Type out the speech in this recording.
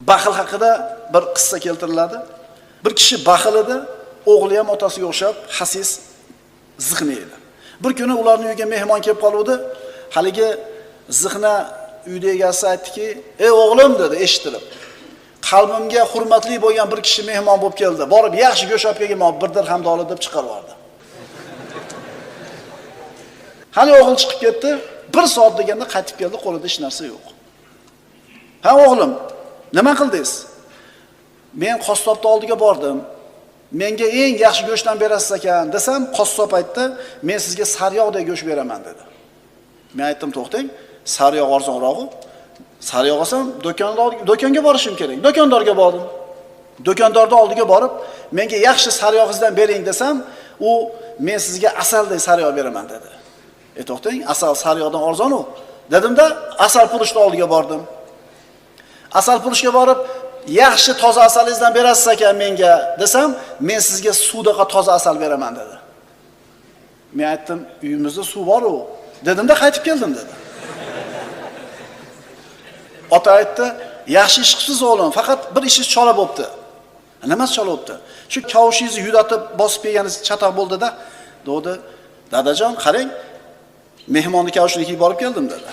Baxil haqida bir qissa keltiriladi. Bir kishi baxil edi, o'g'li ham otasiga o'xshab xasis, zihni edi. Bir kuni ularning uyiga mehmon kelib qoluvdi. Haligi zihna uyda egasi aytdiki, "Ey o'g'lim" dedi, eshitilib. "Qalbimga hurmatli bo'lgan bir kishi mehmon bo'lib keldi. Borib yaxshi go'sht olib kelgan, bir dirham olib deb chiqarib yubordi." Hali o'g'il chiqib ketdi. 1 soat deganda qaytib keldi, qo'lida hech narsa yo'q. "Ha o'g'lim, nima qildingiz?" "Men qassobning oldiga bordim. Menga eng yaxshi go'shtdan berasiz ekan" desam, qassob aytdi, "Men sizga sariyog'dek go'sht beraman" dedi. Men aytdim, "To'xtang, sariyog' arzonroq-ku. Sariyog' olsam do'konga borishim kerak." Do'kondorga bordim. Do'kondorning oldiga borib, "Menga yaxshi sariyog'ingizdan bering" desam, u "Men sizga asaldek sariyog' beraman" dedi. To'xtang, asal sariyog'dan arzon-ku dedim-da, asal pulishni oldiga bordim. Asal pulishga borib, "Yaxshi toza asalingizdan berasiz ekan menga" desam, "Men sizga suvdaqa toza asal beraman" dedi. Men aytdim, "Uyimizda suv bor-ku" dedim-da, qaytib keldim dedi. Ota aytdi, "Yaxshi ish qilsiz o'g'lim, faqat bir ishingiz chola bo'pti." "Nimasi chola bo'pti?" "Shu kavushingizni yudatib bosib kelganingiz chatoq bo'ldi-da" dedi. "Dadajon, qarang, mehmonni kavshini kiyib borib keldim" dedi.